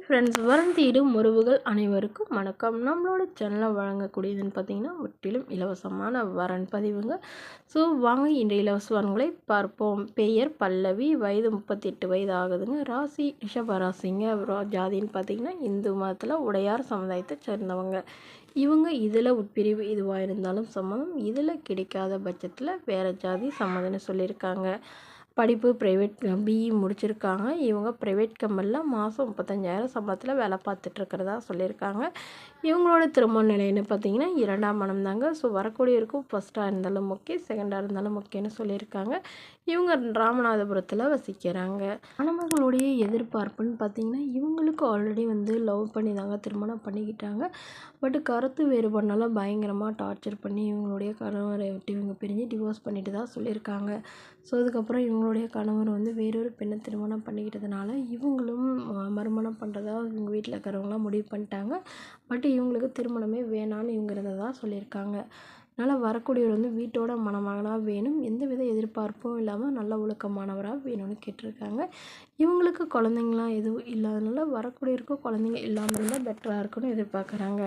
Friends, வரன் தேடும் உறவுகள் அனைவருக்கும் வணக்கம். நம்மளோட சேனலில் வழங்கக்கூடியதுன்னு பார்த்தீங்கன்னா முற்றிலும் இலவசமான வரன் பதிவுங்க. ஸோ வாங்க இன்றைய இலவச வரன்களை பார்ப்போம். பெயர் பல்லவி, வயது 38 வயது ஆகுதுங்க. ராசி ரிஷப ராசிங்க. ஜாதின்னு பார்த்தீங்கன்னா இந்து மதத்தில் உடையார் சமுதாயத்தை சேர்ந்தவங்க. இவங்க இதில் உட்பிரிவு இதுவாக இருந்தாலும் சம்மதம், இதில் கிடைக்காத பட்சத்தில் வேறு ஜாதி சம்மதம்னு சொல்லியிருக்காங்க. படிப்பு ப்ரைவேட் பிஇ முடிச்சிருக்காங்க. இவங்க ப்ரைவேட் கம்பெனியில் மாதம் 35,000 சம்பளத்தில் வேலை பார்த்துட்ருக்கிறதா சொல்லியிருக்காங்க. இவங்களோட திருமண நிலைன்னு பார்த்தீங்கன்னா 2ஆம் மனம் தாங்க. ஸோ வரக்கூடியவருக்கும் ஃபஸ்ட்டாக இருந்தாலும் ஓகே, செகண்டாக இருந்தாலும் ஓகேன்னு சொல்லியிருக்காங்க. இவங்க ராமநாதபுரத்தில் வசிக்கிறாங்க. மணமகளுடைய எதிர்பார்ப்புன்னு பார்த்தீங்கன்னா இவங்களுக்கு ஆல்ரெடி லவ் பண்ணி தாங்க திருமணம் பண்ணிக்கிட்டாங்க. பட் கருத்து வேறுபாடுனால பயங்கரமாக டார்ச்சர் பண்ணி இவங்களுடைய கணவரை விட்டு இவங்க பிரிஞ்சு டிவோர்ஸ் பண்ணிட்டு தான் சொல்லியிருக்காங்க. ஸோ அதுக்கப்புறம் இவங்களுடைய கணவர் வேறொரு பெண்ணை திருமணம் பண்ணிக்கிட்டதுனால இவங்களும் மறுமணம் பண்ணுறதா இவங்க வீட்டில் இருக்கிறவங்களாம் முடிவு பண்ணிட்டாங்க. பட் இவங்களுக்கு திருமணமே வேணான்னு இவங்க இருந்ததாக சொல்லியிருக்காங்க. அதனால் வரக்கூடியவர் வீட்டோட மணமகனாக வேணும், எந்தவித எதிர்பார்ப்பும் இல்லாமல் நல்ல ஒழுக்கமானவராக வேணும்னு கேட்டிருக்காங்க. இவங்களுக்கு குழந்தைங்களாம் எதுவும் இல்லாதனால வரக்கூடியவருக்கும் குழந்தைங்க இல்லாமல் இருந்தால் பெட்டராக இருக்குன்னு எதிர்பார்க்குறாங்க.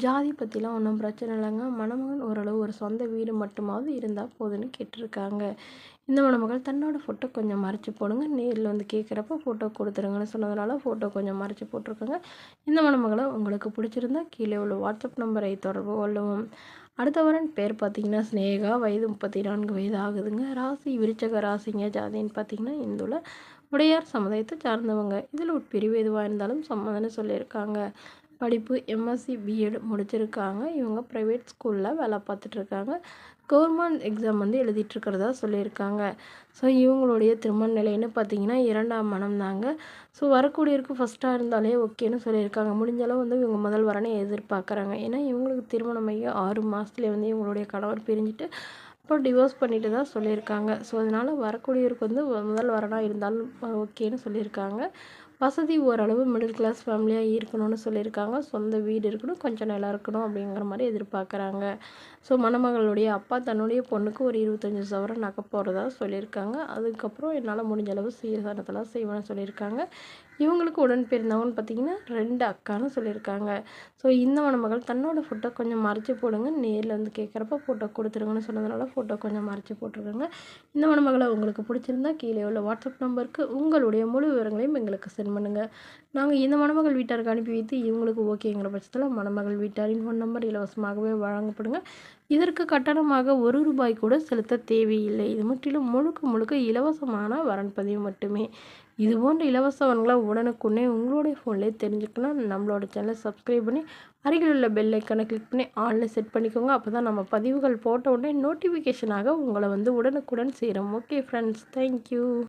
ஜாதி பற்றிலாம் ஒன்றும் பிரச்சனை இல்லைங்க. மணமகன் ஓரளவு ஒரு சொந்த வீடு மட்டுமாவது இருந்தால் போதுன்னு கேட்டிருக்காங்க. இந்த மணமகள் தன்னோட ஃபோட்டோ கொஞ்சம் மறைச்சி போடுங்க, நேரில் கேட்குறப்ப ஃபோட்டோ கொடுத்துருங்கன்னு சொன்னதுனால ஃபோட்டோ கொஞ்சம் மறைச்சி போட்டிருக்காங்க. இந்த மணமகளை உங்களுக்கு பிடிச்சிருந்தா கீழே உள்ள வாட்ஸ்அப் நம்பரை தொடர்பு கொள்ளவும். அடுத்த வரன் பேர் பார்த்தீங்கன்னா ஸ்னேகா, வயது 34 வயது ஆகுதுங்க. ராசி விருச்சக ராசிங்க. ஜாதின்னு பார்த்தீங்கன்னா இந்துல உடையார் சமுதாயத்தை சார்ந்தவங்க. இதில் உட்பிரிவு எதுவாக இருந்தாலும் சம்மதம்னு சொல்லியிருக்காங்க. படிப்பு எம்எஸ்சி பிஎட் முடிச்சிருக்காங்க. இவங்க ப்ரைவேட் ஸ்கூலில் வேலை பார்த்துட்ருக்காங்க. கவர்மெண்ட் எக்ஸாம் எழுதிட்டுருக்கிறதா சொல்லியிருக்காங்க. ஸோ இவங்களுடைய திருமண நிலைன்னு பார்த்தீங்கன்னா 2ஆம் மனம் தாங்க. ஸோ வரக்கூடியவருக்கு ஃபஸ்ட்டாக இருந்தாலே ஓகேன்னு சொல்லியிருக்காங்க. முடிஞ்சளவு இவங்க முதல் வரனை எதிர்பார்க்குறாங்க. ஏன்னா இவங்களுக்கு திருமணமாகி 6 மாதத்துலேயே இவங்களுடைய கணவர் பிரிஞ்சுட்டு அப்புறம் டிவோர்ஸ் பண்ணிட்டு தான் சொல்லியிருக்காங்க. ஸோ அதனால் வரக்கூடியவருக்கு முதல் வரனாக இருந்தாலும் ஓகேன்னு சொல்லியிருக்காங்க. வசதி ஓரளவு மிடில் கிளாஸ் ஃபேமிலியாக இருக்கணும்னு சொல்லியிருக்காங்க. சொந்த வீடு இருக்கணும், கொஞ்சம் நிலம் இருக்கணும் அப்படிங்கிற மாதிரி எதிர்பார்க்குறாங்க. ஸோ மணமகளுடைய அப்பா தன்னுடைய பொண்ணுக்கு ஒரு 25 சவரன் நகை போடுறதா சொல்லியிருக்காங்க. அதுக்கப்புறம் என்னால் முடிஞ்ச அளவு சீர்தானத்தெல்லாம் செய்வேன்னு சொல்லியிருக்காங்க. இவங்களுக்கு உடன் பிறந்தவங்கன்னு பார்த்தீங்கன்னா 2 அக்கான்னு சொல்லியிருக்காங்க. ஸோ இந்த மணமகள் தன்னோட ஃபோட்டோ கொஞ்சம் மறைச்சி போடுங்க, நேரில் கேட்குறப்ப ஃபோட்டோ கொடுத்துருங்கன்னு சொன்னதுனால ஃபோட்டோ கொஞ்சம் மறைச்சி போட்டிருக்காங்க. இந்த மணமகளை உங்களுக்கு பிடிச்சிருந்தா கீழே உள்ள வாட்ஸ்அப் நம்பருக்கு உங்களுடைய முழு விவரங்களையும் எங்களுக்கு சென்ட் பண்ணுங்கள். நாங்கள் இந்த மணமகள் வீட்டாருக்கு அனுப்பி வைத்து இவங்களுக்கு ஓகேங்கிற பட்சத்தில் மணமகள் வீட்டாரின் ஃபோன் நம்பர் இலவசமாகவே வழங்கப்படுங்க. இதற்கு கட்டணமாக ₹1 கூட செலுத்த தேவையில்லை. இது முற்றிலும் முழுக்க இலவசமான வரன் பதிவு மட்டுமே. இது போன்ற இலவச வரன்களை உடனுக்குடனே உங்களுடைய ஃபோன்லேயே தெரிஞ்சுக்கலாம். நம்மளோட சேனலை சப்ஸ்கிரைப் பண்ணி அருகில் உள்ள பெல் ஐக்கானை கிளிக் பண்ணி ஆன்லைன் செட் பண்ணிக்கோங்க. அப்போ தான் நம்ம பதிவுகள் போட்ட உடனே நோட்டிஃபிகேஷனாக உங்களை உடனுக்குடன் சேரும். Okay friends, thank you.